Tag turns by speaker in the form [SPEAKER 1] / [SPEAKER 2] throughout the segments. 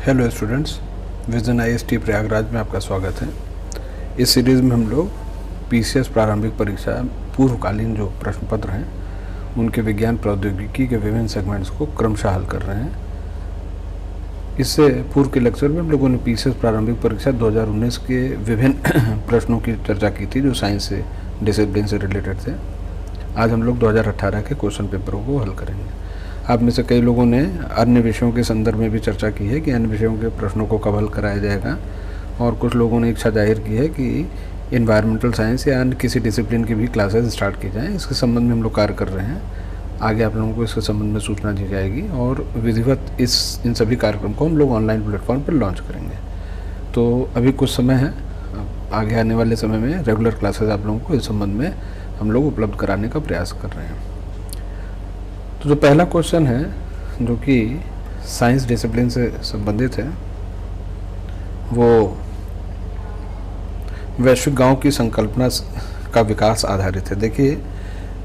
[SPEAKER 1] Hello students, vision IST Prayagraj में आपका स्वागत है। इस सीरीज़ में हम लोग पीसीएस प्रारंभिक परीक्षा पूर्वकालीन जो प्रश्न पत्र हैं उनके विज्ञान प्रौद्योगिकी के विभिन्न सेगमेंट्स को क्रमशः हल कर रहे हैं। इससे पूर्व के लेक्चर में हम लोगों ने पीसीएस प्रारंभिक परीक्षा 2019 के विभिन्न प्रश्नों की चर्चा की थी जो साइंस से डिसिप्लिन से रिलेटेड थे। आज हम लोग 2018 के क्वेश्चन पेपरों को हल करेंगे। आप में से कई लोगों ने अन्य विषयों के संदर्भ में भी चर्चा की है कि अन्य विषयों के प्रश्नों को कब हल कराया जाएगा, और कुछ लोगों ने इच्छा जाहिर की है कि इन्वायरमेंटल साइंस या अन्य किसी डिसिप्लिन की भी क्लासेस स्टार्ट की जाएं। इसके संबंध में हम लोग कार्य कर रहे हैं। आगे आप लोगों को इसके संबंध में सूचना दी जाएगी और विधिवत इन सभी कार्यक्रम को हम लोग ऑनलाइन प्लेटफॉर्म पर लॉन्च करेंगे। तो अभी कुछ समय है, आगे आने वाले समय में रेगुलर क्लासेस आप लोगों को इस संबंध में हम लोग उपलब्ध कराने का प्रयास कर रहे हैं। तो जो पहला क्वेश्चन है जो कि साइंस डिसिप्लिन से संबंधित है वो वैश्विक गांव की संकल्पना का विकास आधारित है। देखिए,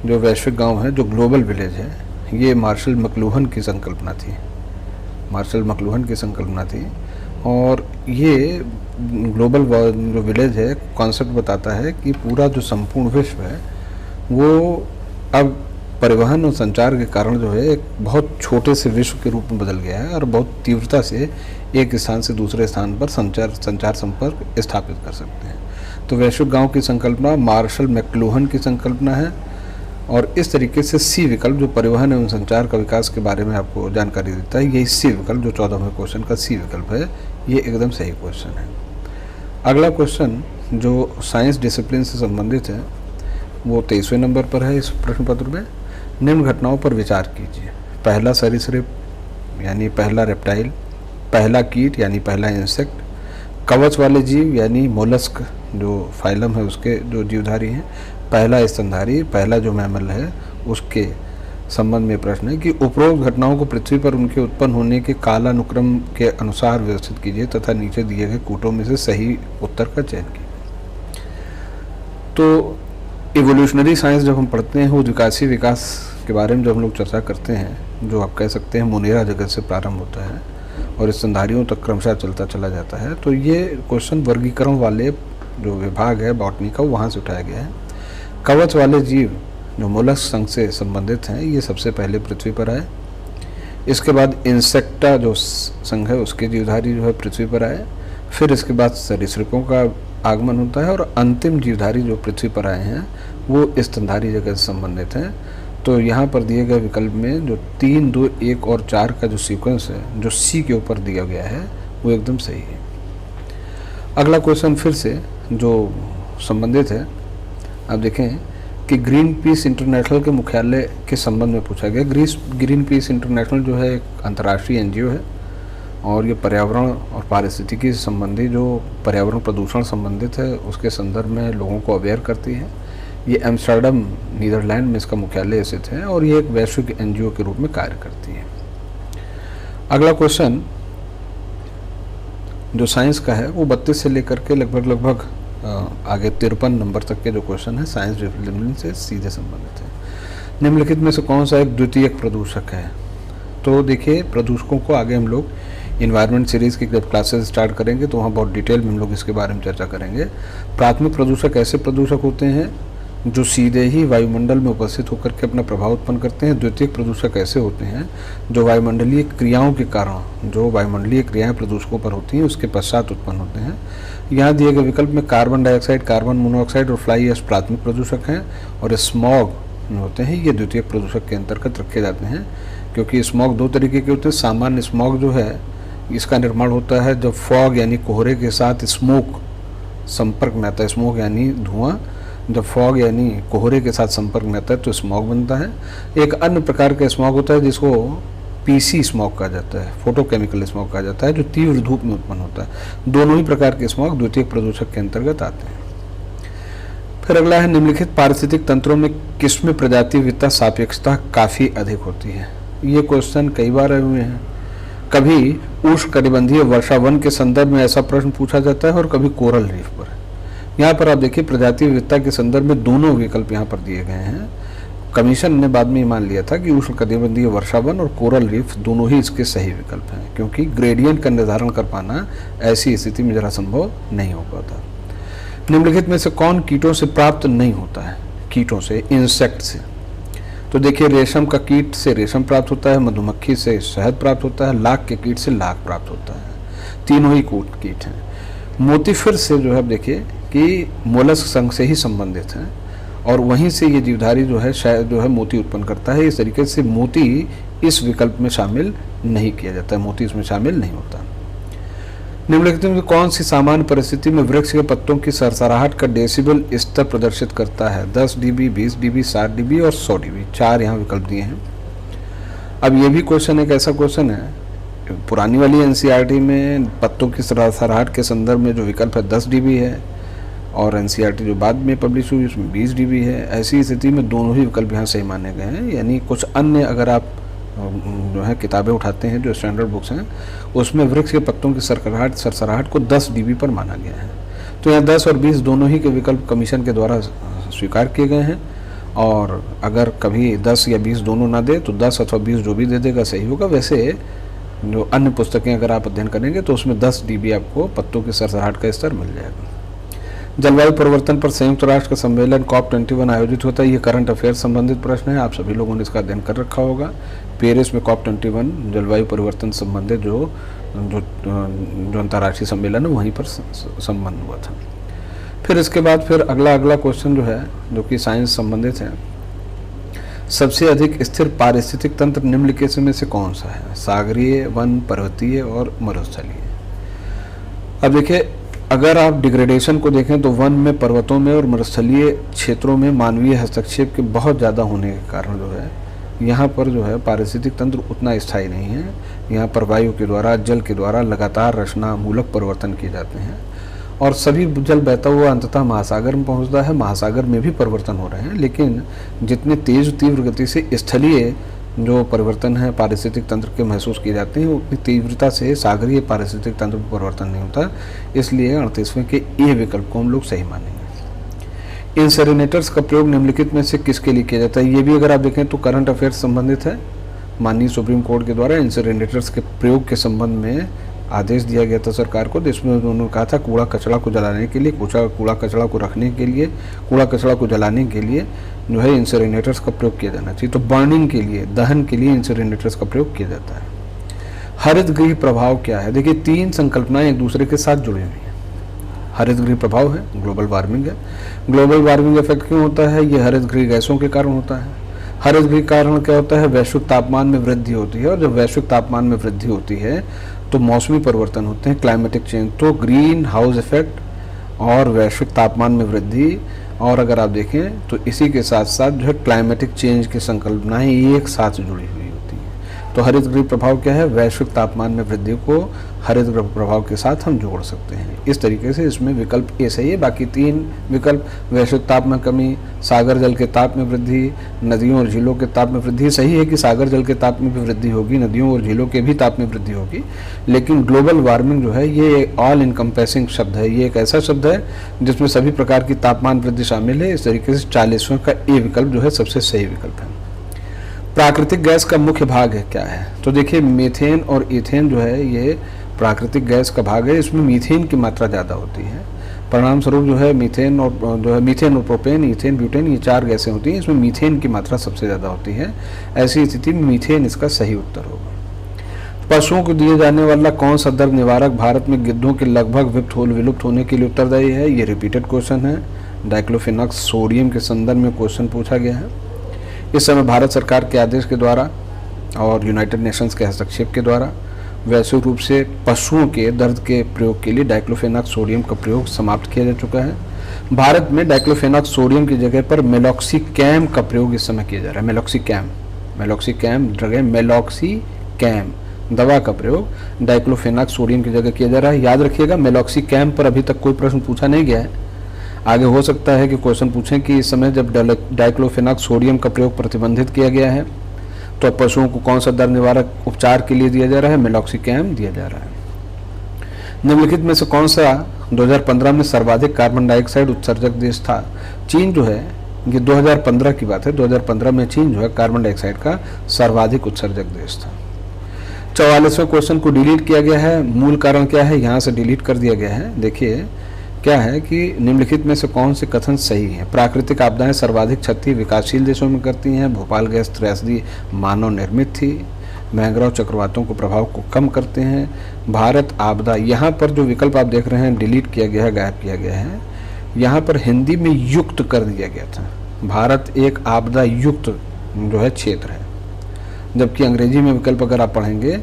[SPEAKER 1] जो वैश्विक गांव है, जो ग्लोबल विलेज है, ये मार्शल मैक्लूहन की संकल्पना थी। मार्शल मैक्लूहन की संकल्पना थी और ये ग्लोबल जो विलेज है कॉन्सेप्ट बताता है कि पूरा जो संपूर्ण विश्व है वो अब परिवहन और संचार के कारण जो है एक बहुत छोटे से विश्व के रूप में बदल गया है और बहुत तीव्रता से एक स्थान से दूसरे स्थान पर संचार संपर्क स्थापित कर सकते हैं। तो वैश्विक गांव की संकल्पना मार्शल मैक्लूहन की संकल्पना है और इस तरीके से सी विकल्प जो परिवहन एवं संचार का विकास के बारे में आपको जानकारी देता है, यही सी विकल्प जो 14वें क्वेश्चन का सी विकल्प है, ये एकदम सही क्वेश्चन है। अगला क्वेश्चन जो साइंस डिसिप्लिन से संबंधित है वो 23वें नंबर पर है इस प्रश्न पत्र में। निम्न घटनाओं पर विचार कीजिए। पहला सरीसृप यानी पहला रेप्टाइल, पहला कीट यानी पहला इंसेक्ट, कवच वाले जीव यानी मोलस्क जो फाइलम है उसके जो जीवधारी हैं, पहला स्तनधारी, पहला जो मैमल है उसके संबंध में प्रश्न है कि उपरोक्त घटनाओं को पृथ्वी पर उनके उत्पन्न होने के कालानुक्रम के अनुसार व्यवस्थित कीजिए तथा नीचे दिए गए कूटों में से सही उत्तर का चयन कीजिए। तो इवोल्यूशनरी साइंस जब हम पढ़ते हैं, वो विकासी विकास के बारे में जब हम लोग चर्चा करते हैं, जो आप कह सकते हैं मोनेरा जगत से प्रारंभ होता है और स्तनधारियों तक क्रमशः चलता चला जाता है। तो ये क्वेश्चन वर्गीकरण वाले जो विभाग है बॉटनी का, वहाँ से उठाया गया है। कवच वाले जीव जो मोलस्क संघ से संबंधित हैं, ये सबसे पहले पृथ्वी पर आए। इसके बाद इंसेक्टा जो संघ है उसके जीवधारी जो है पृथ्वी पर आए। फिर इसके बाद सरीसृपों का आगमन होता है और अंतिम जीवधारी जो पृथ्वी पर आए हैं वो स्तनधारी जगत से संबंधित हैं। तो यहाँ पर दिए गए विकल्प में जो 3, 2, 1 और 4 का जो सीक्वेंस है जो सी के ऊपर दिया गया है वो एकदम सही है। अगला क्वेश्चन फिर से जो संबंधित है, आप देखें कि ग्रीन पीस इंटरनेशनल के मुख्यालय के संबंध में पूछा गया। ग्रीन पीस इंटरनेशनल जो है एक अंतर्राष्ट्रीय एनजीओ है और ये पर्यावरण और पारिस्थितिकी से संबंधी जो पर्यावरण प्रदूषण संबंधित है उसके संदर्भ में लोगों को अवेयर करती है। ये एम्स्टर्डम नीदरलैंड में इसका मुख्यालय स्थित है और ये एक वैश्विक एनजीओ के रूप में कार्य करती है। अगला क्वेश्चन जो साइंस का है वो 32 से लेकर के लगभग आगे 53 नंबर तक के जो क्वेश्चन है साइंस डिसिप्लिन से सीधे संबंधित है। निम्नलिखित में से कौन सा एक द्वितीयक प्रदूषक है? तो देखिए, प्रदूषकों को आगे हम लोग इन्वायरमेंट सीरीज़ की जब क्लासेस स्टार्ट करेंगे तो वहाँ बहुत डिटेल में हम लोग इसके बारे में चर्चा करेंगे। प्राथमिक प्रदूषक ऐसे प्रदूषक होते हैं जो सीधे ही वायुमंडल में उपस्थित होकर के अपना प्रभाव उत्पन्न करते हैं। द्वितीयक प्रदूषक ऐसे होते हैं जो वायुमंडलीय क्रियाओं के कारण, जो वायुमंडलीय क्रियाएं प्रदूषकों पर होती हैं उसके पश्चात उत्पन्न होते हैं। यहाँ दिए गए विकल्प में कार्बन डाइऑक्साइड, कार्बन मोनोऑक्साइड और फ्लाई ऐश प्राथमिक प्रदूषक हैं और स्मॉग होते हैं ये द्वितीयक प्रदूषक के अंतर्गत रखे जाते हैं, क्योंकि स्मॉग 2 तरीके के होते हैं। सामान्य स्मॉग जो है इसका निर्माण होता है जब फॉग यानी कोहरे के साथ स्मोक संपर्क में आता है। स्मोक यानी धुआं, जब फॉग यानी कोहरे के साथ संपर्क में आता है तो स्मॉग बनता है। एक अन्य प्रकार का स्मॉग होता है जिसको पीसी स्मॉग कहा जाता है, फोटोकेमिकल स्मॉग कहा जाता है, जो तीव्र धूप में उत्पन्न होता है। दोनों ही प्रकार के स्मॉग द्वितीयक प्रदूषक के अंतर्गत आते हैं। फिर अगला है निम्नलिखित पारिस्थितिक तंत्रों में किसमें प्रजातिविद्या सापेक्षता काफ़ी अधिक होती है? ये क्वेश्चन कई बार आए हुए हैं। कभी उष्णकटिबंधीय वर्षा वन के संदर्भ में ऐसा प्रश्न पूछा जाता है और कभी कोरल रीफ पर। यहाँ पर आप देखिए प्रजाति विविधता के संदर्भ में दोनों विकल्प यहाँ पर दिए गए हैं। कमीशन ने बाद में ये मान लिया था कि उष्णकटिबंधीय वर्षावन और कोरल रीफ दोनों ही इसके सही विकल्प हैं, क्योंकि ग्रेडियंट का निर्धारण कर पाना ऐसी स्थिति में जरा संभव नहीं हो पाता। निम्नलिखित में से कौन कीटों से प्राप्त नहीं होता है? कीटों से, इंसेक्ट से। तो देखिए, रेशम का कीट से रेशम प्राप्त होता है, मधुमक्खी से शहद प्राप्त होता है, लाख के कीट से लाख प्राप्त होता है, तीनों ही कीट हैं। मोती फिर से जो है देखिए कि मोलस्क संघ से ही संबंधित हैं और वहीं से ये जीवधारी जो है शायद जो है मोती उत्पन्न करता है। इस तरीके से मोती इस विकल्प में शामिल नहीं किया जाता है, मोती इसमें शामिल नहीं होता। निम्नलिखित में कौन सी सामान्य परिस्थिति में वृक्ष के पत्तों की सरसराहट का डेसिबल स्तर प्रदर्शित करता है? 10 dB, 20 dB, 60 dB और 100 dB, 4 यहाँ विकल्प दिए हैं। अब ये भी क्वेश्चन एक ऐसा क्वेश्चन है, पुरानी वाली एनसीईआरटी में पत्तों की सरसराहट के संदर्भ में जो विकल्प है 10 dB है और एनसीईआरटी जो बाद में पब्लिश हुई उसमें 20 dB है। ऐसी स्थिति में दोनों ही विकल्प यहाँ सही माने गए हैं। यानी कुछ अन्य अगर आप जो है किताबें उठाते हैं जो स्टैंडर्ड बुक्स हैं, उसमें वृक्ष के पत्तों की सरसराहट को 10 dB पर माना गया है। तो यहाँ 10 और 20 दोनों ही के विकल्प कमीशन के द्वारा स्वीकार किए गए हैं और अगर कभी 10 या 20 दोनों ना दे तो 10 अथवा 20 जो भी दे देगा सही होगा। वैसे जो अन्य पुस्तकें अगर आप अध्ययन करेंगे तो उसमें 10 dB आपको पत्तों की सरसराहट का स्तर मिल जाएगा। जलवायु परिवर्तन पर संयुक्त राष्ट्र का सम्मेलन COP21 आयोजित होता है। ये करंट अफेयर संबंधित प्रश्न है, आप सभी लोगों ने इसका अध्ययन कर रखा होगा। पेरिस में COP21 जलवायु परिवर्तन संबंधित जो अंतर्राष्ट्रीय सम्मेलन है वहीं पर संपन्न हुआ था। फिर इसके बाद फिर अगला क्वेश्चन जो है जो कि साइंस संबंधित है, सबसे अधिक स्थिर पारिस्थितिक तंत्र निम्नलिखित में से कौन सा है? सागरीय, वन, पर्वतीय और मरुस्थलीय। अब देखिए, अगर आप डिग्रेडेशन को देखें तो वन में, पर्वतों में और मरुस्थलीय क्षेत्रों में मानवीय हस्तक्षेप के बहुत ज़्यादा होने के कारण जो है यहाँ पर जो है पारिस्थितिक तंत्र उतना स्थायी नहीं है। यहाँ पर वायु के द्वारा, जल के द्वारा लगातार रचनामूलक परिवर्तन किए जाते हैं और सभी जल बहता हुआ अंततः महासागर में पहुँचता है। महासागर में भी परिवर्तन हो रहे हैं, लेकिन जितने तेज तीव्र गति से स्थलीय जो परिवर्तन है पारिस्थितिक तंत्र के महसूस किए जाते हैं उतनी तीव्रता से सागरीय पारिस्थितिक तंत्र में परिवर्तन नहीं होता। इसलिए 38वें के ए विकल्प को हम लोग सही मानेंगे। इंसेरिनेटर्स का प्रयोग निम्नलिखित में से किसके लिए किया जाता है? ये भी अगर आप देखें तो करंट अफेयर संबंधित है। माननीय सुप्रीम कोर्ट के द्वारा इंसेरिनेटर्स के प्रयोग के संबंध में आदेश दिया गया था सरकार को, जिसमें उन्होंने कहा था कूड़ा कचरा को जलाने के लिए, कूड़ा कचरा को रखने के लिए, कूड़ा कचरा को जलाने के लिए जो है इंसेरिनेटर्स का प्रयोग किया जाना चाहिए। तो बर्निंग के लिए, दहन के लिए इंसेरिनेटर्स का प्रयोग किया जाता है। हरित गृह प्रभाव क्या है? देखिए, 3 संकल्पनाएं एक दूसरे के साथ जुड़ी हुई हैं। हरित गृह प्रभाव है, ग्लोबल वार्मिंग है। ग्लोबल वार्मिंग इफेक्ट क्यों होता है? ये हरित गृह गैसों के कारण होता है। हरित गृह कारण क्या होता है? वैश्विक तापमान में वृद्धि होती है और जब वैश्विक तापमान में वृद्धि होती है तो मौसमी परिवर्तन होते हैं, क्लाइमेटिक चेंज। तो ग्रीन हाउस इफेक्ट और वैश्विक तापमान में वृद्धि, और अगर आप देखें तो इसी के साथ साथ जो है क्लाइमेटिक चेंज की संकल्पनाएं एक साथ जुड़ी हुई होती हैं। तो हरित गृह प्रभाव क्या है? वैश्विक तापमान में वृद्धि को हरित गृह प्रभाव के साथ हम जोड़ सकते हैं। इस तरीके से इसमें विकल्प ए सही है। बाकी 3 विकल्प, वैश्विक ताप में कमी, सागर जल के ताप में वृद्धि, नदियों और झीलों के ताप में वृद्धि। सही है कि सागर जल के ताप में भी वृद्धि होगी, नदियों और झीलों के भी ताप में वृद्धि होगी, लेकिन ग्लोबल वार्मिंग जो है ये ऑल इनकम्पेसिंग शब्द है। ये एक ऐसा शब्द है जिसमें सभी प्रकार की तापमान वृद्धि शामिल है। इस तरीके से 40वें का ए विकल्प जो है सबसे सही विकल्प है। प्राकृतिक गैस का मुख्य भाग है क्या है? तो देखिए, मीथेन और ईथेन जो है ये प्राकृतिक गैस का भाग है। इसमें मीथेन की मात्रा ज़्यादा होती है। परिणाम स्वरूप जो है मीथेन और प्रोपेन, ईथेन, ब्यूटेन, ये 4 गैसें होती हैं। इसमें मीथेन की मात्रा सबसे ज़्यादा होती है। ऐसी स्थिति में मीथेन इसका सही उत्तर होगा। पशुओं को दिए जाने वाला कौन सा दर्द निवारक भारत में गिद्धों के लगभग विलुप्त होने के लिए उत्तरदायी है? ये रिपीटेड क्वेश्चन है। डाइक्लोफेनाक सोडियम के संदर्भ में क्वेश्चन पूछा गया है। इस समय भारत सरकार के आदेश के द्वारा और यूनाइटेड नेशंस के हस्तक्षेप के द्वारा वैश्विक रूप से पशुओं के दर्द के प्रयोग के लिए डाइक्लोफेनाक सोडियम का प्रयोग समाप्त किया जा चुका है। भारत में डाइक्लोफेनाक सोडियम की जगह पर मेलॉक्सिकैम का प्रयोग इस समय किया जा रहा है। मेलॉक्सिकैम ड्रग है, मेलॉक्सिकैम दवा का प्रयोग डाइक्लोफेनाक सोडियम की जगह किया जा रहा है। याद रखिएगा, मेलॉक्सिकैम पर अभी तक कोई प्रश्न पूछा नहीं गया है। आगे हो सकता है कि क्वेश्चन पूछें कि इस समय जब डाइक्लोफेनाक सोडियम का प्रयोग प्रतिबंधित किया गया है तो पशुओं को कौन सा दर्द निवारक उपचार के लिए दिया जा रहा है? मेलॉक्सिकैम दिया जा रहा है। निम्नलिखित में से कौन सा 2015 में सर्वाधिक कार्बन डाइऑक्साइड उत्सर्जक देश था? चीन जो है ये 2015 की बात है। 2015 में चीन जो है कार्बन डाइऑक्साइड का सर्वाधिक उत्सर्जक देश था। 44वें क्वेश्चन को डिलीट किया गया है। मूल कारण क्या है, यहाँ से डिलीट कर दिया गया है। देखिए क्या है कि निम्नलिखित में से कौन से कथन सही है। प्राकृतिक आपदाएं सर्वाधिक क्षति विकासशील देशों में करती हैं। भोपाल गैस त्रैसदी मानव निर्मित थी। मैंग्रोव चक्रवातों को प्रभाव को कम करते हैं। भारत आपदा, यहाँ पर जो विकल्प आप देख रहे हैं डिलीट किया गया है, गायब किया गया है। यहाँ पर हिंदी में युक्त कर दिया गया था। भारत एक आपदा युक्त जो है क्षेत्र है, जबकि अंग्रेजी में विकल्प अगर आप पढ़ेंगे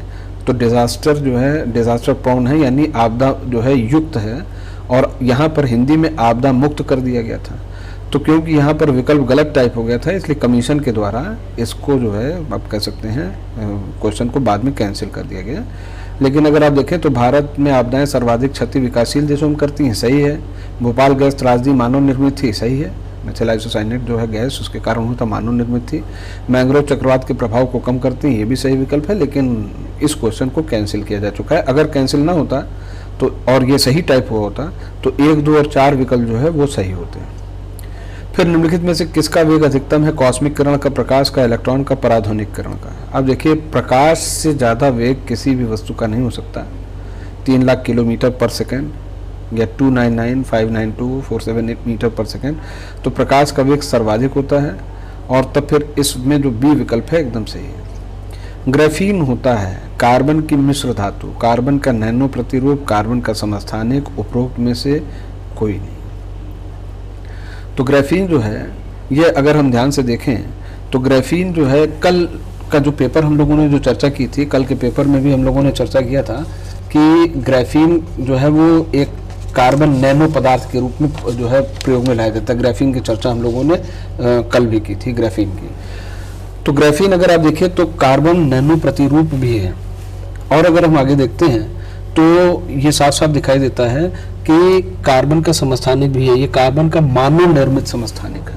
[SPEAKER 1] तो डिजास्टर जो है डिजास्टर प्रोन है, यानी आपदा जो है युक्त है, और यहाँ पर हिंदी में आपदा मुक्त कर दिया गया था। तो क्योंकि यहाँ पर विकल्प गलत टाइप हो गया था, इसलिए कमीशन के द्वारा इसको जो है आप कह सकते हैं क्वेश्चन को बाद में कैंसिल कर दिया गया। लेकिन अगर आप देखें तो भारत में आपदाएं सर्वाधिक क्षति विकासशील देशों में करती हैं, सही है। भोपाल गैस त्रासदी मानव निर्मित थी, सही है। मेथिल आइसोसाइनेट जो है गैस उसके कारण होता मानव निर्मित थी। मैंग्रोव चक्रवात के प्रभाव को कम करती हैं, ये भी सही विकल्प है, लेकिन इस क्वेश्चन को कैंसिल किया जा चुका है। अगर कैंसिल ना होता तो और ये सही टाइप हुआ होता तो 1, 2 और 4 विकल्प जो है वो सही होते हैं। फिर निम्नलिखित में से किसका वेग अधिकतम है। कॉस्मिक किरण का, प्रकाश का, इलेक्ट्रॉन का, पराध्वनिक किरण का। अब देखिए प्रकाश से ज़्यादा वेग किसी भी वस्तु का नहीं हो सकता। 3 लाख किलोमीटर पर सेकेंड या 299,592,478 मीटर पर सेकेंड, तो प्रकाश का वेग सर्वाधिक होता है। और तब फिर इसमें जो बी विकल्प है एकदम सही है। ग्राफीन होता है कार्बन की मिश्र धातु, कार्बन का नैनो प्रतिरूप, कार्बन का समस्थानिक, उपरोक्त में से कोई नहीं। तो ग्राफीन जो है ये अगर हम ध्यान से देखें तो ग्राफीन जो है, कल का जो पेपर हम लोगों ने जो चर्चा की थी, कल के पेपर में भी हम लोगों ने चर्चा किया था कि ग्राफीन जो है वो एक कार्बन नैनो पदार्थ के रूप में जो है प्रयोग में लाया जाता है। ग्राफीन की चर्चा हम लोगों ने कल भी की थी ग्राफीन की। तो ग्राफीन अगर आप देखिए तो कार्बन नैनो प्रतिरूप भी है। और अगर हम आगे देखते हैं तो ये साफ साफ दिखाई देता है कि कार्बन का समस्थानिक भी है। ये कार्बन का मानव निर्मित समस्थानिक है।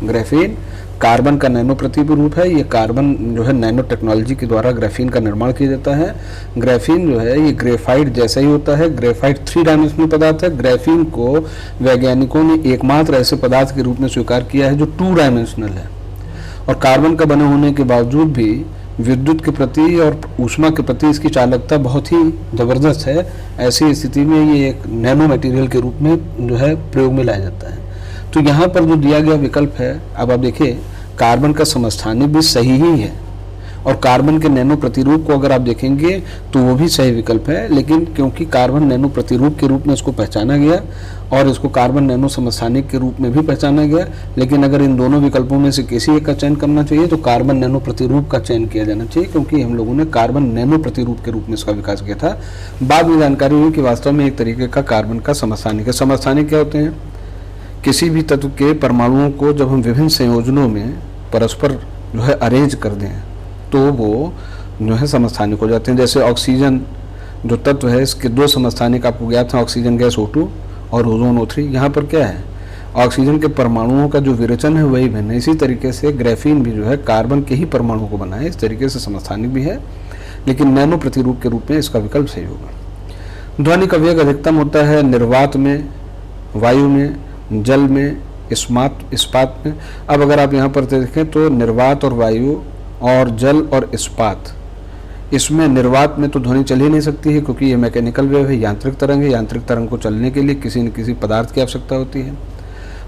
[SPEAKER 1] ग्राफीन कार्बन का नैनो प्रतिरूप है। ये कार्बन जो है नैनो टेक्नोलॉजी के द्वारा ग्राफीन का निर्माण किया जाता है। ग्राफीन जो है ये ग्रेफाइट जैसा ही होता है। ग्रेफाइट 3 डायमेंशनल पदार्थ है। ग्राफीन को वैज्ञानिकों ने एकमात्र ऐसे पदार्थ के रूप में स्वीकार किया है जो 2 डायमेंशनल है, और कार्बन का बने होने के बावजूद भी विद्युत के प्रति और ऊष्मा के प्रति इसकी चालकता बहुत ही ज़बरदस्त है। ऐसी स्थिति में ये एक नैनो मटेरियल के रूप में जो है प्रयोग में लाया जाता है। तो यहाँ पर जो दिया गया विकल्प है, अब आप देखिए कार्बन का समस्थानिक भी सही ही है, और कार्बन के नैनो प्रतिरूप को अगर आप देखेंगे तो वो भी सही विकल्प है। लेकिन क्योंकि कार्बन नैनो प्रतिरूप के रूप में इसको पहचाना गया और इसको कार्बन नैनो समस्थानिक के रूप में भी पहचाना गया, लेकिन अगर इन दोनों विकल्पों में से किसी एक का चयन करना चाहिए तो कार्बन नैनो प्रतिरूप का चयन किया जाना चाहिए, क्योंकि हम लोगों ने कार्बन नैनो प्रतिरूप के रूप में इसका विकास किया था। बाद में जानकारी हुई कि वास्तव में एक तरीके का कार्बन का समस्थानिक है। समस्थानिक क्या होते हैं? किसी भी तत्व के परमाणुओं को जब हम विभिन्न संयोजनों में परस्पर जो है अरेंज कर दें तो वो जो है समस्थानिक हो जाते हैं। जैसे ऑक्सीजन जो तत्व है इसके 2 समस्थानिक आपको ज्ञात है, ऑक्सीजन गैस O2 और ओजोन O3। यहाँ पर क्या है, ऑक्सीजन के परमाणुओं का जो विरेचन है वही भिन्न है। इसी तरीके से ग्राफीन भी जो है कार्बन के ही परमाणु को बनाए, इस तरीके से समस्थानिक भी है, लेकिन नैनो प्रतिरूप के रूप में इसका विकल्प सही होगा। ध्वनि का वेग अधिकतम होता है निर्वात में, वायु में, जल में, इस्पात में। अब अगर आप यहाँ पर देखें तो निर्वात और वायु और जल और इस्पात, इसमें निर्वात में तो ध्वनि चल ही नहीं सकती है, क्योंकि ये मैकेनिकल वेव है, यांत्रिक तरंग है। यांत्रिक तरंग को चलने के लिए किसी न किसी पदार्थ की आवश्यकता होती है।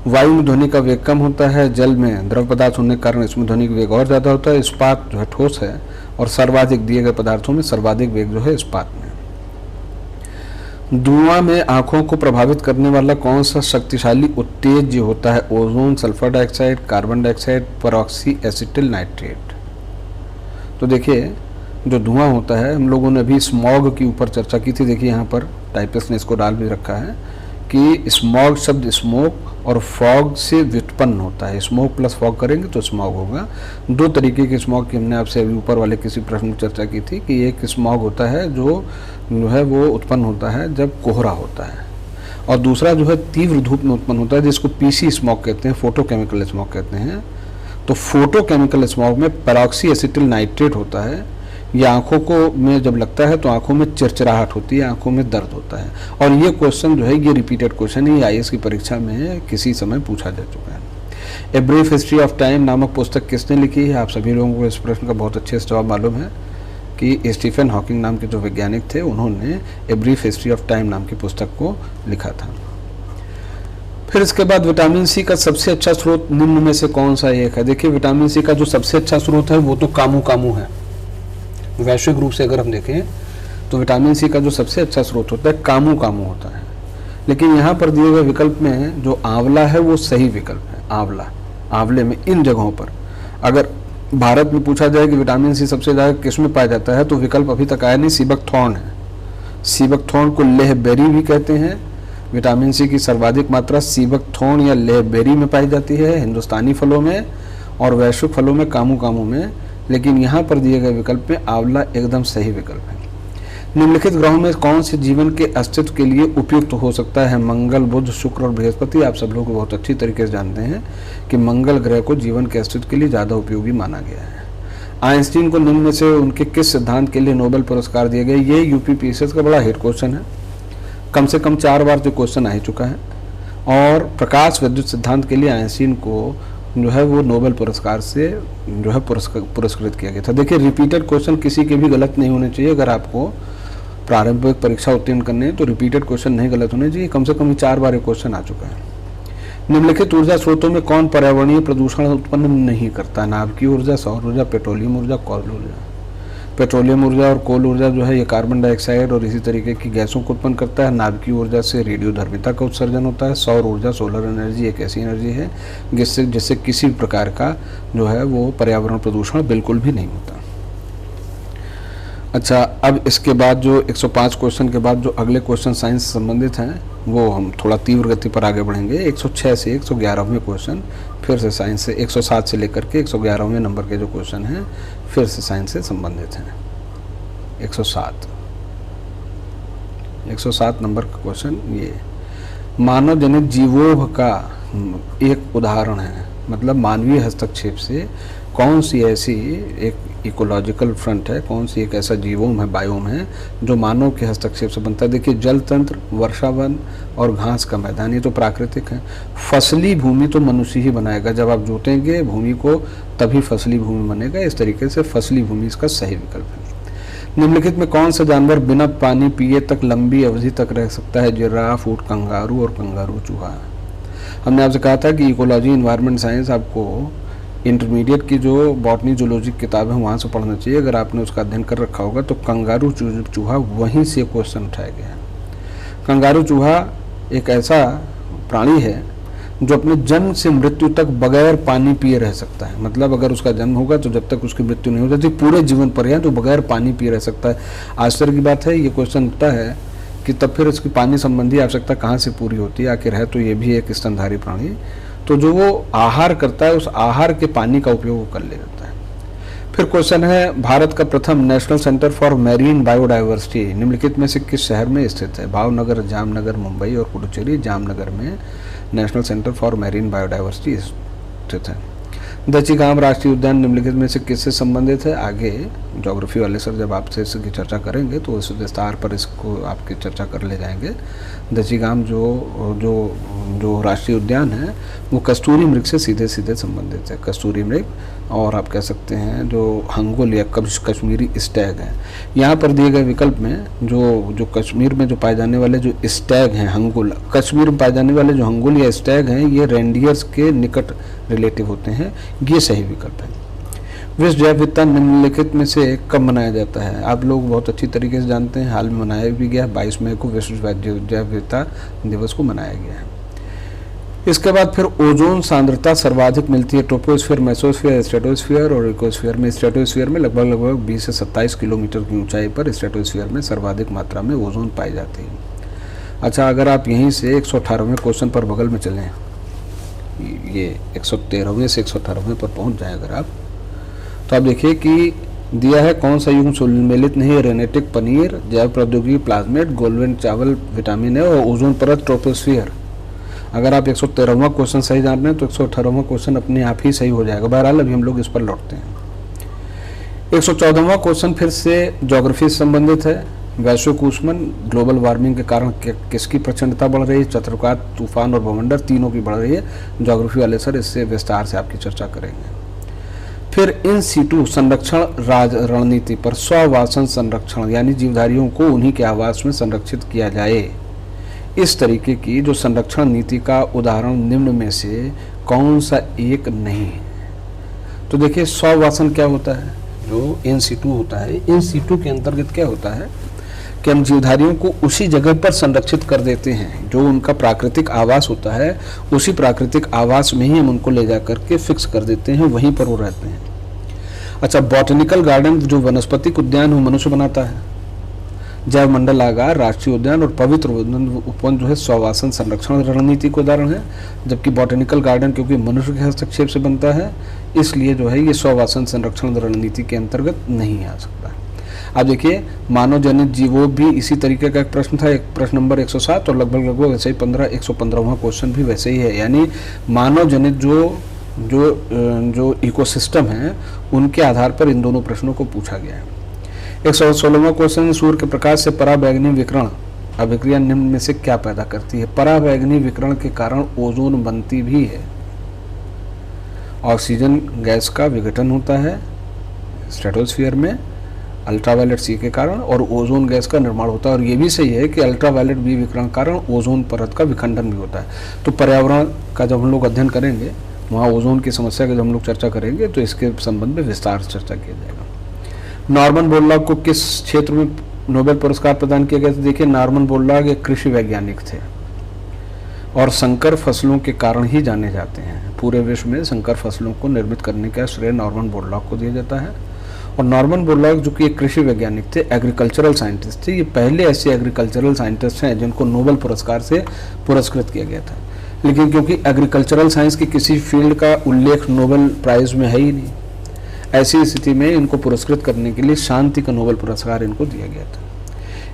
[SPEAKER 1] वायु में ध्वनि का वेग कम होता है। जल में द्रव पदार्थ होने के कारण इसमें ध्वनि का वेग और ज़्यादा होता है। इस्पात जो है ठोस है, और सर्वाधिक दिए गए पदार्थों में सर्वाधिक वेग जो है इस्पात में। धुआं में आंखों को प्रभावित करने वाला कौन सा शक्तिशाली उत्तेज होता है? Ozone, sulphur dioxide, carbon dioxide, परऑक्सी acetyl nitrate. तो देखिए जो धुआं होता है, हम लोगों ने अभी स्मॉग के ऊपर चर्चा की थी। देखिए यहाँ पर टाइपिस्ट ने इसको डाल भी रखा है कि स्मॉग शब्द स्मोक और फॉग से व्युत्पन्न होता है। स्मोक प्लस फॉग करेंगे तो स्मॉग होगा। 2 तरीके के स्मॉग की हमने आपसे अभी ऊपर वाले किसी प्रश्न में चर्चा की थी कि एक स्मॉग होता है जो है वो उत्पन्न होता है जब कोहरा होता है, और दूसरा जो है तीव्र धूप में उत्पन्न होता है जिसको पीसी स्मॉग कहते हैं, फोटोकेमिकल स्मॉग कहते हैं। तो फोटोकेमिकल स्मॉग में परऑक्सी एसिटिल नाइट्रेट होता है। ये आंखों को में जब लगता है तो आंखों में चिरचिराहट होती है, आंखों में दर्द होता है। और ये क्वेश्चन जो है ये रिपीटेड क्वेश्चन है, ये IAS की परीक्षा में किसी समय पूछा जा चुका है। A brief history of time नामक पुस्तक किसने लिखी है? आप सभी लोगों को इस प्रश्न का बहुत अच्छे से जवाब मालूम है कि स्टीफन हॉकिंग नाम के जो वैज्ञानिक थे उन्होंने a brief history of time नाम की पुस्तक को लिखा था। फिर इसके बाद विटामिन सी का सबसे अच्छा स्रोत निम्न में से कौन सा एक है? देखिए, विटामिन सी का जो सबसे अच्छा स्रोत है वो तो कामू कामू है। वैश्विक रूप से अगर हम देखें तो विटामिन सी का जो सबसे अच्छा स्रोत होता है कामू कामू होता है। लेकिन यहाँ पर दिए गए विकल्प में जो आंवला है वो सही विकल्प है। आंवले में इन जगहों पर अगर भारत में पूछा जाए कि विटामिन सी सबसे ज़्यादा किस में पाया जाता है तो विकल्प अभी तक आया नहीं, सीबकथॉर्न है। सीबकथॉर्न को लेहबेरी भी कहते हैं। विटामिन सी की सर्वाधिक मात्रा सीबकथॉर्न या लेहबेरी में पाई जाती है, हिंदुस्तानी फलों में और वैश्विक फलों में कामू कामू में। लेकिन यहाँ पर दिए गए विकल्प में आंवला एकदम सही विकल्प है। निम्नलिखित ग्रहों में कौन से जीवन के अस्तित्व के लिए उपयुक्त हो सकता है? मंगल, बुध, शुक्र और बृहस्पति। आप सब लोग बहुत अच्छी तरीके से जानते हैं कि मंगल ग्रह को जीवन के अस्तित्व के लिए ज़्यादा उपयोगी माना गया है। आइंस्टीन को निम्न में से उनके किस सिद्धांत के लिए नोबेल पुरस्कार दिए गए? ये यूपीपीएससी का बड़ा हिट क्वेश्चन है, कम से कम 4 बार जो क्वेश्चन आ ही चुका है। और प्रकाश विद्युत सिद्धांत के लिए आइंस्टीन को जो है वो नोबेल पुरस्कार से जो है पुरस्कृत किया गया था। देखिए, रिपीटेड क्वेश्चन किसी के भी गलत नहीं होने चाहिए। अगर आपको प्रारंभिक परीक्षा उत्तीर्ण करने हैं तो रिपीटेड क्वेश्चन नहीं गलत होने चाहिए। कम से कम 4 बार ये क्वेश्चन आ चुका है। निम्नलिखित ऊर्जा स्रोतों में कौन पर्यावरणीय प्रदूषण उत्पन्न नहीं करता? नाभिकीय ऊर्जा, सौर ऊर्जा, पेट्रोलियम ऊर्जा, कोल ऊर्जा। पेट्रोलियम ऊर्जा और कोल ऊर्जा जो है ये कार्बन डाइऑक्साइड और इसी तरीके की गैसों को उत्पन्न करता है। नाभिकीय ऊर्जा से रेडियोधर्मिता का उत्सर्जन होता है। सौर ऊर्जा, सोलर एनर्जी एक ऐसी एनर्जी है जिससे किसी भी प्रकार का जो है वो पर्यावरण प्रदूषण बिल्कुल भी नहीं होता। अच्छा, अब इसके बाद जो 105 क्वेश्चन के बाद जो अगले क्वेश्चन साइंस से संबंधित हैं वो हम थोड़ा तीव्र गति पर आगे बढ़ेंगे। 106 से 111वें क्वेश्चन फिर से साइंस से, 107 से लेकर के 111वें नंबर के जो क्वेश्चन हैं फिर से साइंस से संबंधित हैं। 107 नंबर का क्वेश्चन ये मानव जनित जीवों का एक उदाहरण है, मतलब मानवीय हस्तक्षेप से कौन सी ऐसी एक इकोलॉजिकल फ्रंट है, कौन सी एक ऐसा जीवोम है, बायोम है जो मानव के हस्तक्षेप से बनता है। देखिए, जल तंत्र, वर्षावन और घास का मैदान ये तो प्राकृतिक है। फसली भूमि तो मनुष्य ही बनाएगा। जब आप जोतेंगे भूमि को तभी फसली भूमि बनेगा। इस तरीके से फसली भूमि इसका सही विकल्प है। निम्नलिखित में कौन सा जानवर बिना पानी पिए तक लंबी अवधि तक रह सकता है? जिराफ, ऊंट, कंगारू और कंगारू चूहा। हमने आपसे कहा था कि इकोलॉजी एनवायरनमेंट साइंस आपको इंटरमीडिएट की जो बॉटनी जूलॉजी किताब है वहाँ से पढ़ना चाहिए। अगर आपने उसका अध्ययन कर रखा होगा तो कंगारू चूहा वहीं से क्वेश्चन उठाया गया है। कंगारू चूहा एक ऐसा प्राणी है जो अपने जन्म से मृत्यु तक बगैर पानी पिए रह सकता है। मतलब अगर उसका जन्म होगा तो जब तक उसकी मृत्यु नहीं हो जाती पूरे जीवन पर्यंत तो बगैर पानी पिए रह सकता है। आश्चर्य की बात है, ये क्वेश्चन उठता है कि तब फिर उसकी पानी संबंधी आवश्यकता कहाँ से पूरी होती है? आखिर है तो ये भी एक स्तनधारी प्राणी, तो जो वो आहार करता है उस आहार के पानी का उपयोग कर ले जाता है। फिर क्वेश्चन है, भारत का प्रथम national centre for marine biodiversity निम्नलिखित में से किस शहर में स्थित है? भावनगर, जामनगर, मुंबई और पुडुचेरी। जामनगर में national centre for marine biodiversity स्थित है। दचीगाम राष्ट्रीय उद्यान निम्नलिखित में से किससे संबंधित है? आगे ज्योग्राफी वाले सर जब आपसे इसकी चर्चा करेंगे तो इस विस्तार पर इसको आपकी चर्चा कर ले जाएंगे। दचीगाम जो राष्ट्रीय उद्यान है वो कस्तूरी मृग से सीधे संबंधित है। कस्तूरी मृग और आप कह सकते हैं जो हंगुल या कश्मीरी स्टैग है। यहाँ पर दिए गए विकल्प में जो कश्मीर में जो पाए जाने वाले जो स्टैग हैं, हंगुल, कश्मीर में पाए जाने वाले जो हंगुल या स्टैग हैं ये रेंडियर्स के निकट रिलेटिव होते हैं। ये सही विकल्प है। विश्व जैव विविधता निम्नलिखित में से कब मनाया जाता है? आप लोग बहुत अच्छी तरीके से जानते हैं, हाल में मनाया भी गया। 22 मई को विश्व जैव विविधता दिवस को मनाया गया है। इसके बाद फिर ओजोन सांद्रता सर्वाधिक मिलती है ट्रोपोस्फीयर, मेसोस्फीयर, स्ट्रेटोस्फीयर और इकोस्फीयर में। स्ट्रेटोस्फीयर में लगभग 20 से 27 किलोमीटर की ऊंचाई पर स्ट्रेटोस्फीयर में सर्वाधिक मात्रा में ओजोन पाई जाती है। अच्छा, अगर आप यहीं से 118वें क्वेश्चन पर बगल में चलें, ये 113वें से 118वें पर पहुंच जाए अगर आप, तो आप देखिए कि दिया है कौन सा युग्म सम्मिलित नहीं है? रेनेटिक, पनीर, जैव प्रौद्योगिकी, प्लाज्मेट, गोल्डन चावल, विटामिन ए और ओजोन परत, ट्रोपोस्फीयर। अगर आप 113वां क्वेश्चन सही जान रहे हैं तो 118वां क्वेश्चन अपने आप ही सही हो जाएगा। बहरहाल अभी हम लोग इस पर लौटते हैं। 114वां क्वेश्चन फिर से ज्योग्राफी से संबंधित है। वैश्विक ऊष्मन, ग्लोबल वार्मिंग के कारण किसकी प्रचंडता बढ़ रही है, चक्रवात, तूफान और भवंडर तीनों की बढ़ रही है। ज्योग्राफी वाले सर इससे विस्तार से आपकी चर्चा करेंगे। फिर इन सीटू संरक्षण रणनीति पर स्वआवासन संरक्षण यानी जीवधारियों को उन्हीं के आवास में संरक्षित किया जाए, इस तरीके की जो संरक्षण नीति का उदाहरण निम्न में से कौन सा एक नहीं है। तो देखिए स्वआवासन क्या होता है, जो इन सीटू होता है, इन सीटू के अंतर्गत क्या होता है कि हम जीवधारियों को उसी जगह पर संरक्षित कर देते हैं जो उनका प्राकृतिक आवास होता है, उसी प्राकृतिक आवास में ही हम उनको ले जा करके फिक्स कर देते हैं, वहीं पर वो रहते हैं। अच्छा, बॉटनिकल गार्डन जो वनस्पतिक उद्यान वो मनुष्य बनाता है, जैव मंडलागार, राष्ट्रीय उद्यान और पवित्र उपवन जो है स्वआवासन संरक्षण रणनीति का उदाहरण है, जबकि बॉटनिकल गार्डन क्योंकि मनुष्य के हस्तक्षेप से बनता है इसलिए जो है ये स्वआवासन संरक्षण रणनीति के अंतर्गत नहीं आ सकता। अब देखिए मानव जनित जीवों भी इसी तरीके का एक प्रश्न था, एक प्रश्न नंबर 107 और लगभग वैसे ही 115वां क्वेश्चन भी वैसे ही है, यानी मानव जनित जो इकोसिस्टम है उनके आधार पर इन दोनों प्रश्नों को पूछा गया है। 116वां क्वेश्चन, सूर्य के प्रकाश से पराबैंगनी विकिरण अभिक्रिया निम्न में से क्या पैदा करती है। पराबैंगनी विकिरण के कारण ओजोन बनती भी है, ऑक्सीजन गैस का विघटन होता है स्ट्रेटोस्फीयर में अल्ट्रावायलेट सी के कारण, और ओजोन गैस का निर्माण होता है। और ये भी सही है कि अल्ट्रावायलेट बी विकिरण के कारण ओजोन परत का विखंडन भी होता है। तो पर्यावरण का जब हम लोग अध्ययन करेंगे, वहाँ ओजोन की समस्या की जब हम लोग चर्चा करेंगे तो इसके संबंध में विस्तार से चर्चा किया जाएगा। नॉर्मन बोरलॉग को किस क्षेत्र में नोबेल पुरस्कार प्रदान किया गया था। देखिए नॉर्मन बोरलॉग एक कृषि वैज्ञानिक थे और संकर फसलों के कारण ही जाने जाते हैं। पूरे विश्व में संकर फसलों को निर्मित करने का श्रेय नॉर्मन बोरलॉग को दिया जाता है। और नॉर्मन बोरलॉग जो कि एक कृषि वैज्ञानिक थे, एग्रीकल्चरल साइंटिस्ट थे, ये पहले ऐसे एग्रीकल्चरल साइंटिस्ट हैं जिनको नोबेल पुरस्कार से पुरस्कृत किया गया था। लेकिन क्योंकि एग्रीकल्चरल साइंस की किसी फील्ड का उल्लेख नोबेल प्राइज में है ही नहीं, ऐसी स्थिति में इनको पुरस्कृत करने के लिए शांति का नोबेल पुरस्कार इनको दिया गया था।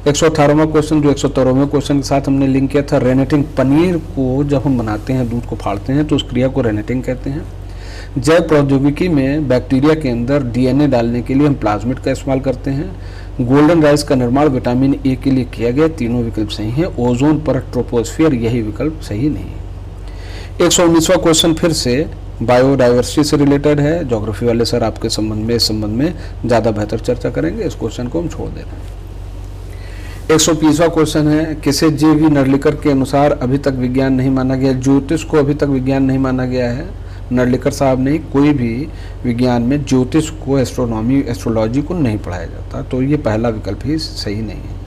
[SPEAKER 1] 118वां क्वेश्चन जो 117वें क्वेश्चन के साथ हमने लिंक किया था, रेनेटिंग। पनीर को जब हम बनाते हैं, दूध को फाड़ते हैं तो उस क्रिया को रेनेटिंग कहते हैं। जैव प्रौद्योगिकी में बैक्टीरिया के अंदर डीएनए डालने के लिए हम प्लाज्मिड का इस्तेमाल करते हैं। गोल्डन राइस का निर्माण विटामिन ए के लिए किया गया, तीनों विकल्प सही हैं। ओजोन परत, ट्रोपोस्फियर, यही विकल्प सही नहीं है। 119वां क्वेश्चन फिर से बायोडाइवर्सिटी से रिलेटेड है। ज्योग्राफी वाले सर आपके संबंध में, इस संबंध में ज़्यादा बेहतर चर्चा करेंगे, इस क्वेश्चन को हम छोड़ दे रहे हैं। 120वां क्वेश्चन है, किसे जे.वी. नर्लिकर के अनुसार अभी तक विज्ञान नहीं माना गया। ज्योतिष को अभी तक विज्ञान नहीं माना गया है, नर्लिकर साहब नहीं, कोई भी विज्ञान में ज्योतिष को, एस्ट्रोनॉमी, एस्ट्रोलॉजी को नहीं पढ़ाया जाता, तो ये पहला विकल्प ही सही नहीं है।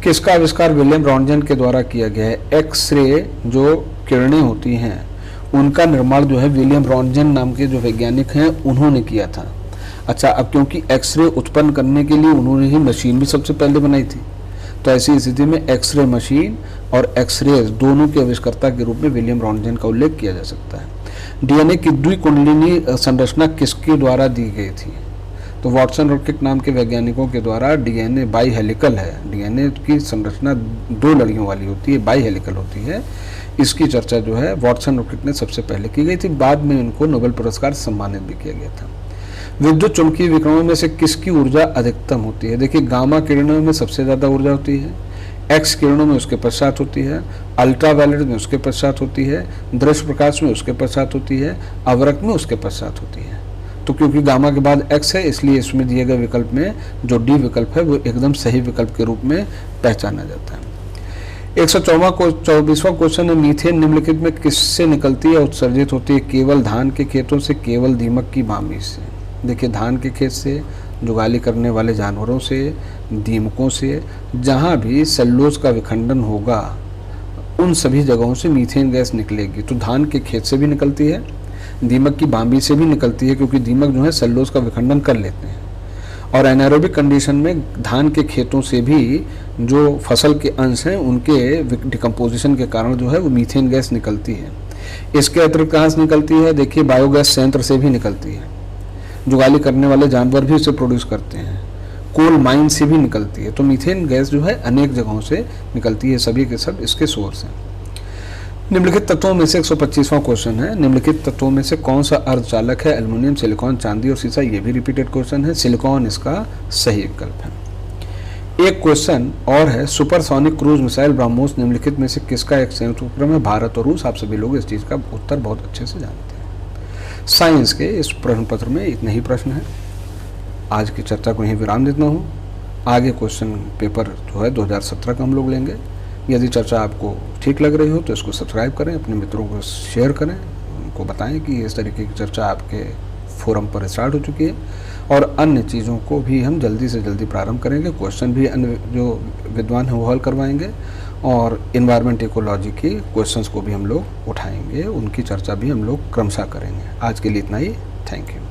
[SPEAKER 1] किसका आविष्कार विलियम रॉन्टगन के द्वारा किया गया है। एक्सरे जो किरणें होती हैं उनका निर्माण जो है विलियम रॉन्टगन नाम के जो वैज्ञानिक हैं उन्होंने किया था। अच्छा, अब क्योंकि एक्सरे उत्पन्न करने के लिए उन्होंने ही मशीन भी सबसे पहले बनाई थी, तो ऐसी स्थिति में एक्सरे मशीन और एक्सरे दोनों के आविष्कर्ता के रूप में विलियम रॉन्टगन का उल्लेख किया जा सकता है। डीएनए की द्विकुंडलिनी संरचना किसके द्वारा दी गई थी। तो वाटसन और क्रिक नाम के वैज्ञानिकों के द्वारा डीएनए बाई हेलिकल है, डीएनए की संरचना दो लड़ियों वाली होती है, बाई हेलिकल होती है। इसकी चर्चा जो है वाटसन और क्रिक ने सबसे पहले की गई थी, बाद में इनको नोबेल पुरस्कार से सम्मानित भी किया गया था। विद्युत चुंबकीय विकिरणों में से किसकी ऊर्जा अधिकतम होती है। देखिए गामा किरणों में सबसे ज़्यादा ऊर्जा होती है, एक्स किरणों में उसके पश्चात होती है, अल्ट्रावायलेट में उसके पश्चात होती है, दृश्य प्रकाश में उसके पश्चात होती है, अवरक्त में उसके पश्चात होती है। तो क्योंकि गामा के बाद एक्स है इसलिए इसमें दिए गए विकल्प में जो डी विकल्प है वो एकदम सही विकल्प के रूप में पहचाना जाता है। 124वां क्वेश्चन है, मीथेन निम्नलिखित में किससे निकलती है, उत्सर्जित होती है। केवल धान के खेतों से, केवल दीमक की बामी से। देखिए धान के खेत से, जुगाली करने वाले जानवरों से, दीमकों से, जहाँ भी सेल्यूलोज का विखंडन होगा उन सभी जगहों से मीथेन गैस निकलेगी। तो धान के खेत से भी निकलती है, दीमक की बामी से भी निकलती है, क्योंकि दीमक जो है सेल्यूलोज का विखंडन कर लेते हैं। और एनारोबिक कंडीशन में धान के खेतों से भी जो फसल के अंश हैं उनके डिकम्पोजिशन के कारण जो है वो मीथेन गैस निकलती है। इसके अतिरिक्त कहाँ से निकलती है, देखिए बायोगैस संयंत्र से भी निकलती है, जुगाली करने वाले जानवर भी इसे प्रोड्यूस करते हैं, कोल माइन से भी निकलती है। तो मीथेन गैस जो है अनेक जगहों से निकलती है, सभी के सब इसके सोर्स हैं। निम्नलिखित तत्वों में से 125वां क्वेश्चन है, निम्नलिखित तत्वों में से कौन सा अर्धचालक है। एल्युमिनियम, सिलिकॉन, चांदी और सीसा। ये भी रिपीटेड क्वेश्चन है, सिलिकॉन इसका सही विकल्प है। एक क्वेश्चन और है, सुपरसोनिक क्रूज मिसाइल ब्रह्मोस निम्नलिखित में से किसका एक संयुक्त उपक्रम है? भारत और रूस। आप सभी लोग इस चीज़ का उत्तर बहुत अच्छे से जानते हैं। साइंस के इस प्रश्न पत्र में इतने ही प्रश्न हैं। आज की चर्चा को यहीं विराम देता हूँ। आगे क्वेश्चन पेपर जो है 2017 का हम लोग लेंगे। यदि चर्चा आपको ठीक लग रही हो तो इसको सब्सक्राइब करें, अपने मित्रों को शेयर करें, उनको बताएं कि इस तरीके की चर्चा आपके फोरम पर स्टार्ट हो चुकी है और अन्य चीज़ों को भी हम जल्दी से जल्दी प्रारंभ करेंगे। क्वेश्चन भी अन्य जो विद्वान हैं वो हल करवाएंगे और इन्वायरमेंट इकोलॉजी की क्वेश्चंस को भी हम लोग उठाएंगे, उनकी चर्चा भी हम लोग क्रमशः करेंगे। आज के लिए इतना ही। Thank you.